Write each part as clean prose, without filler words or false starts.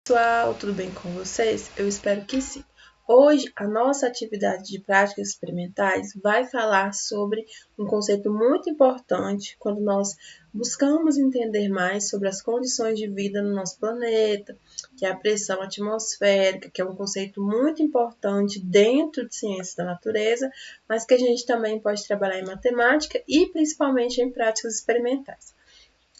Pessoal, tudo bem com vocês? Eu espero que sim. Hoje, a nossa atividade de práticas experimentais vai falar sobre um conceito muito importante quando nós buscamos entender mais sobre as condições de vida no nosso planeta, que é a pressão atmosférica, que é um conceito muito importante dentro de ciências da natureza, mas que a gente também pode trabalhar em matemática e principalmente em práticas experimentais.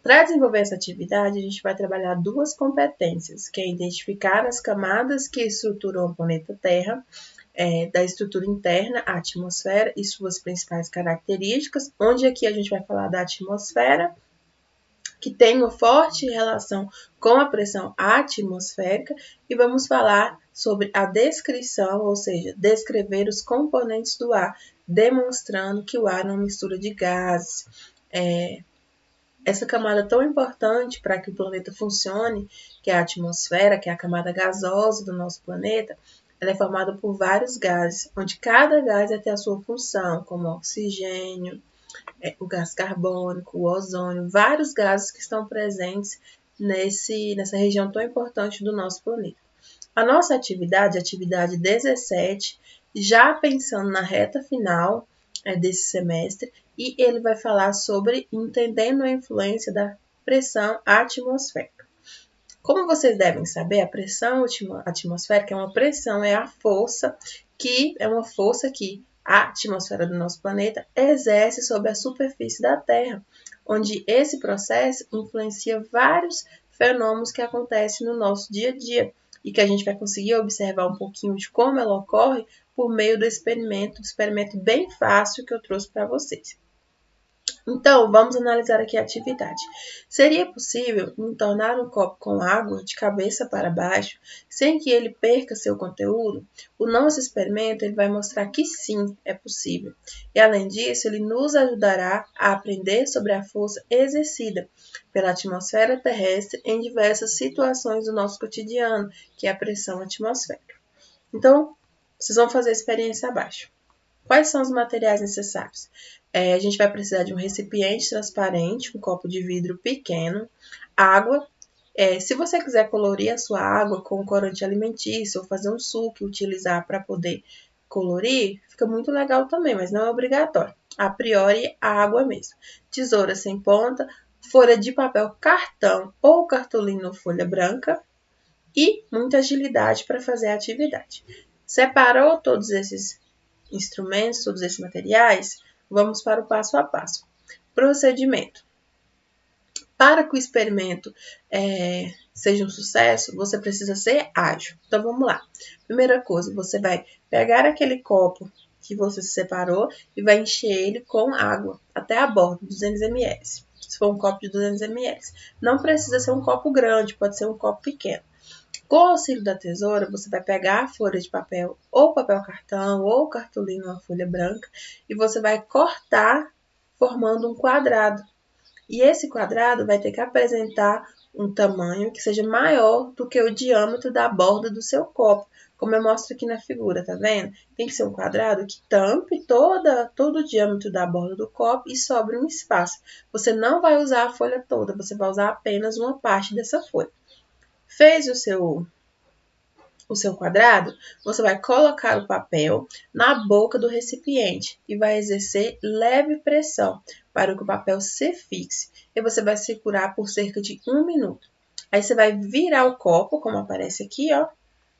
Para desenvolver essa atividade, a gente vai trabalhar duas competências, que é identificar as camadas que estruturam o planeta Terra, da estrutura interna, a atmosfera e suas principais características, onde aqui a gente vai falar da atmosfera, que tem uma forte relação com a pressão atmosférica, e vamos falar sobre a descrição, ou seja, descrever os componentes do ar, demonstrando que o ar é uma mistura de gases, essa camada tão importante para que o planeta funcione, que é a atmosfera, que é a camada gasosa do nosso planeta, ela é formada por vários gases, onde cada gás vai ter a sua função, como o oxigênio, o gás carbônico, o ozônio, vários gases que estão presentes nessa região tão importante do nosso planeta. A nossa atividade, a atividade 17, já pensando na reta final desse semestre, e ele vai falar sobre entendendo a influência da pressão atmosférica. Como vocês devem saber, a pressão atmosférica é uma pressão, é a força que a atmosfera do nosso planeta exerce sobre a superfície da Terra, onde esse processo influencia vários fenômenos que acontecem no nosso dia a dia e que a gente vai conseguir observar um pouquinho de como ela ocorre por meio do experimento bem fácil que eu trouxe para vocês. Então, vamos analisar aqui a atividade. Seria possível entornar um copo com água de cabeça para baixo sem que ele perca seu conteúdo? O nosso experimento ele vai mostrar que sim, é possível. E além disso, ele nos ajudará a aprender sobre a força exercida pela atmosfera terrestre em diversas situações do nosso cotidiano, que é a pressão atmosférica. Então, vocês vão fazer a experiência abaixo. Quais são os materiais necessários? A gente vai precisar de um recipiente transparente, um copo de vidro pequeno, água. Se você quiser colorir a sua água com corante alimentício ou fazer um suco e utilizar para poder colorir, fica muito legal também, mas não é obrigatório. A priori, a água mesmo. Tesoura sem ponta, folha de papel cartão ou cartolina ou folha branca e muita agilidade para fazer a atividade. Separou todos esses instrumentos, todos esses materiais? Vamos para o passo a passo. Procedimento. Para que o experimento seja um sucesso, você precisa ser ágil. Então, vamos lá. Primeira coisa, você vai pegar aquele copo que você separou e vai encher ele com água até a borda, 200 ml. Se for um copo de 200 ml. Não precisa ser um copo grande, pode ser um copo pequeno. Com o auxílio da tesoura, você vai pegar a folha de papel, ou papel cartão, ou cartolina, uma folha branca, e você vai cortar formando um quadrado. E esse quadrado vai ter que apresentar um tamanho que seja maior do que o diâmetro da borda do seu copo, como eu mostro aqui na figura, tá vendo? Tem que ser um quadrado que tampe todo o diâmetro da borda do copo e sobre um espaço. Você não vai usar a folha toda, você vai usar apenas uma parte dessa folha. Fez o seu quadrado, você vai colocar o papel na boca do recipiente e vai exercer leve pressão para que o papel se fixe. E você vai segurar por cerca de 1 minuto. Aí você vai virar o copo, como aparece aqui, ó.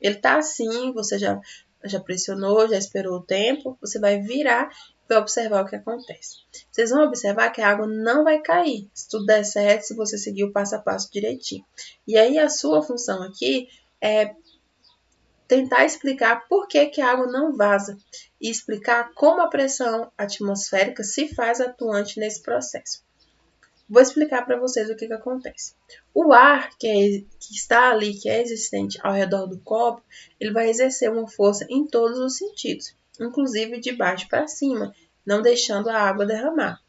Ele tá assim, você já pressionou, já esperou o tempo. Você vai virar e vai observar o que acontece. Vocês vão observar que a água não vai cair, se tudo der certo, se você seguir o passo a passo direitinho. E aí a sua função aqui é tentar explicar por que a água não vaza e explicar como a pressão atmosférica se faz atuante nesse processo. Vou explicar para vocês o que acontece. O ar que está ali, que é existente ao redor do copo, ele vai exercer uma força em todos os sentidos, inclusive de baixo para cima, não deixando a água derramar.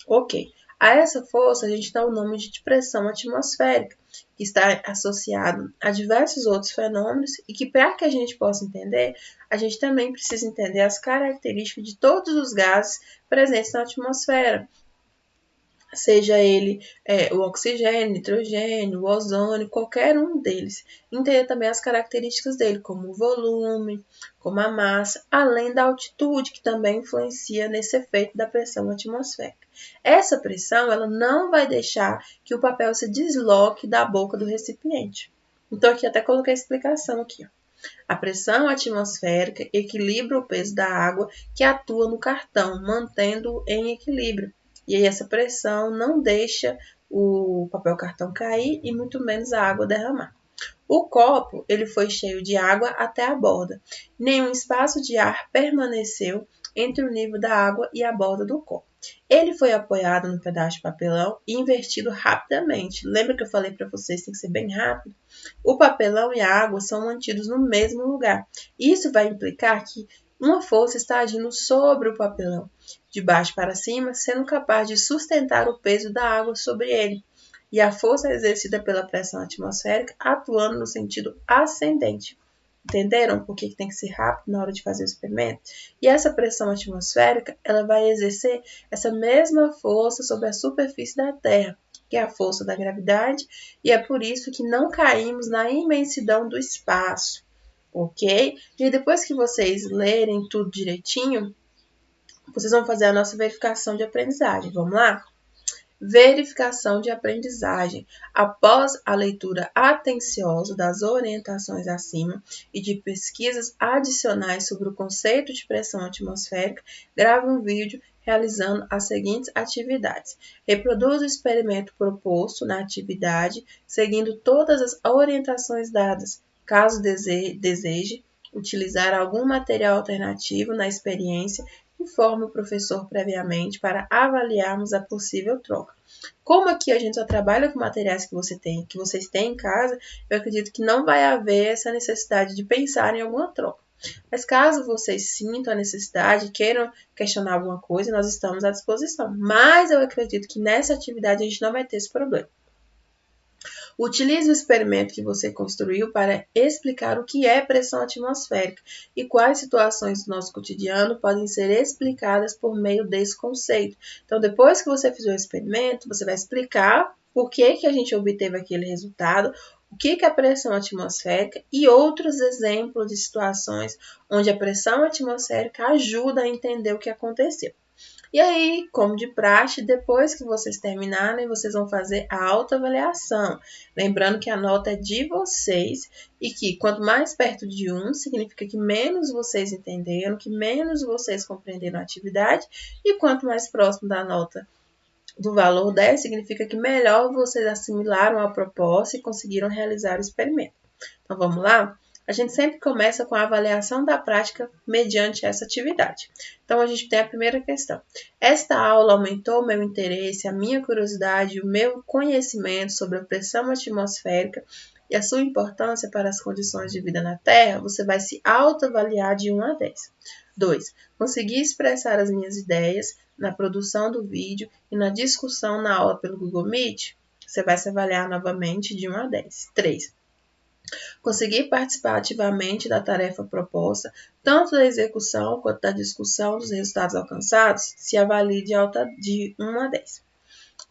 Ok. A essa força a gente dá o nome de pressão atmosférica, que está associado a diversos outros fenômenos e que, para que a gente possa entender, a gente também precisa entender as características de todos os gases presentes na atmosfera. seja ele o oxigênio, nitrogênio, o ozônio, qualquer um deles. Entender também as características dele, como o volume, como a massa, além da altitude, que também influencia nesse efeito da pressão atmosférica. Essa pressão ela não vai deixar que o papel se desloque da boca do recipiente. Então, aqui até coloquei a explicação aqui. A pressão atmosférica equilibra o peso da água que atua no cartão, mantendo-o em equilíbrio. E aí essa pressão não deixa o papel cartão cair e muito menos a água derramar. O copo ele foi cheio de água até a borda. Nenhum espaço de ar permaneceu entre o nível da água e a borda do copo. Ele foi apoiado no pedaço de papelão e invertido rapidamente. Lembra que eu falei para vocês que tem que ser bem rápido? O papelão e a água são mantidos no mesmo lugar. Isso vai implicar que uma força está agindo sobre o papelão, de baixo para cima, sendo capaz de sustentar o peso da água sobre ele. E a força é exercida pela pressão atmosférica atuando no sentido ascendente. Entenderam por que tem que ser rápido na hora de fazer o experimento? E essa pressão atmosférica, ela vai exercer essa mesma força sobre a superfície da Terra, que é a força da gravidade, e é por isso que não caímos na imensidão do espaço, ok? E depois que vocês lerem tudo direitinho, vocês vão fazer a nossa verificação de aprendizagem. Vamos lá? Verificação de aprendizagem. Após a leitura atenciosa das orientações acima e de pesquisas adicionais sobre o conceito de pressão atmosférica, grave um vídeo realizando as seguintes atividades. Reproduza o experimento proposto na atividade, seguindo todas as orientações dadas. Caso deseje utilizar algum material alternativo na experiência, informe o professor previamente para avaliarmos a possível troca. Como aqui a gente só trabalha com materiais que vocês têm em casa, eu acredito que não vai haver essa necessidade de pensar em alguma troca. Mas caso vocês sintam a necessidade, queiram questionar alguma coisa, nós estamos à disposição. Mas eu acredito que nessa atividade a gente não vai ter esse problema. Utilize o experimento que você construiu para explicar o que é pressão atmosférica e quais situações do nosso cotidiano podem ser explicadas por meio desse conceito. Então, depois que você fizer o experimento, você vai explicar por que a gente obteve aquele resultado, o que é a pressão atmosférica e outros exemplos de situações onde a pressão atmosférica ajuda a entender o que aconteceu. E aí, como de praxe, depois que vocês terminarem, vocês vão fazer a autoavaliação. Lembrando que a nota é de vocês e que quanto mais perto de 1, significa que menos vocês entenderam, que menos vocês compreenderam a atividade, e quanto mais próximo da nota do valor 10, significa que melhor vocês assimilaram a proposta e conseguiram realizar o experimento. Então, vamos lá? A gente sempre começa com a avaliação da prática mediante essa atividade. Então, a gente tem a primeira questão. Esta aula aumentou o meu interesse, a minha curiosidade, o meu conhecimento sobre a pressão atmosférica e a sua importância para as condições de vida na Terra. Você vai se autoavaliar de 1 a 10. 2. Consegui expressar as minhas ideias na produção do vídeo e na discussão na aula pelo Google Meet. Você vai se avaliar novamente de 1 a 10. 3. Conseguir participar ativamente da tarefa proposta, tanto da execução quanto da discussão dos resultados alcançados, se avalie de 1 a 10.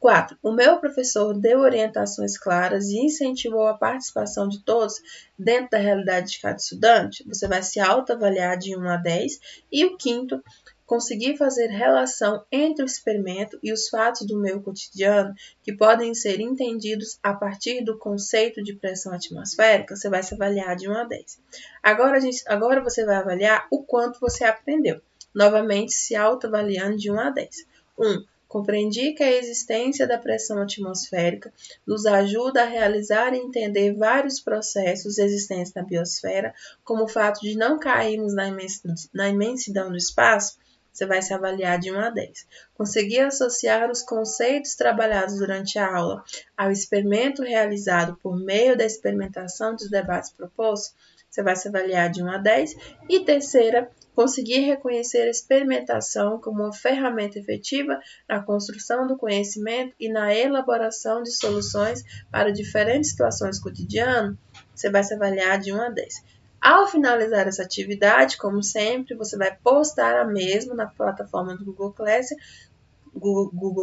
4. O meu professor deu orientações claras e incentivou a participação de todos dentro da realidade de cada estudante. Você vai se autoavaliar de 1 a 10. E o quinto, conseguir fazer relação entre o experimento e os fatos do meu cotidiano, que podem ser entendidos a partir do conceito de pressão atmosférica. Você vai se avaliar de 1 a 10. Agora você vai avaliar o quanto você aprendeu. Novamente, se autoavaliando de 1 a 10. 1. Compreendi que a existência da pressão atmosférica nos ajuda a realizar e entender vários processos existentes na biosfera, como o fato de não cairmos na imensidão do espaço. Você vai se avaliar de 1 a 10. Consegui associar os conceitos trabalhados durante a aula ao experimento realizado por meio da experimentação dos debates propostos. Você vai se avaliar de 1 a 10. E terceira, conseguir reconhecer a experimentação como uma ferramenta efetiva na construção do conhecimento e na elaboração de soluções para diferentes situações cotidianas. Você vai se avaliar de 1 a 10. Ao finalizar essa atividade, como sempre, você vai postar a mesma na plataforma do Google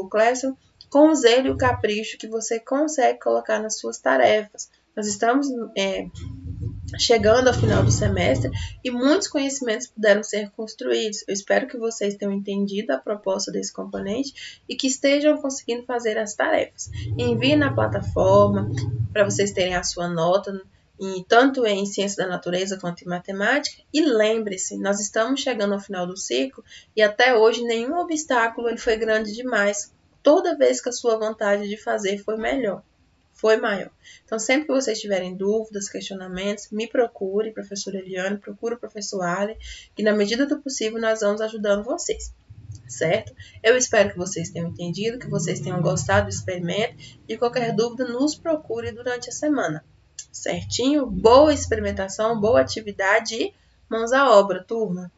Classroom com o zelo e o capricho que você consegue colocar nas suas tarefas. Nós estamos chegando ao final do semestre e muitos conhecimentos puderam ser construídos. Eu espero que vocês tenham entendido a proposta desse componente e que estejam conseguindo fazer as tarefas. Envie na plataforma para vocês terem a sua nota, tanto em ciência da natureza quanto em matemática. E lembre-se, nós estamos chegando ao final do ciclo e até hoje nenhum obstáculo ele foi grande demais. Toda vez que a sua vontade de fazer foi maior. Então, sempre que vocês tiverem dúvidas, questionamentos, me procure, professora Eliane, procure o professor Ali, que na medida do possível nós vamos ajudando vocês, certo? Eu espero que vocês tenham entendido, que vocês tenham gostado do experimento e qualquer dúvida nos procure durante a semana, certinho? Boa experimentação, boa atividade e mãos à obra, turma!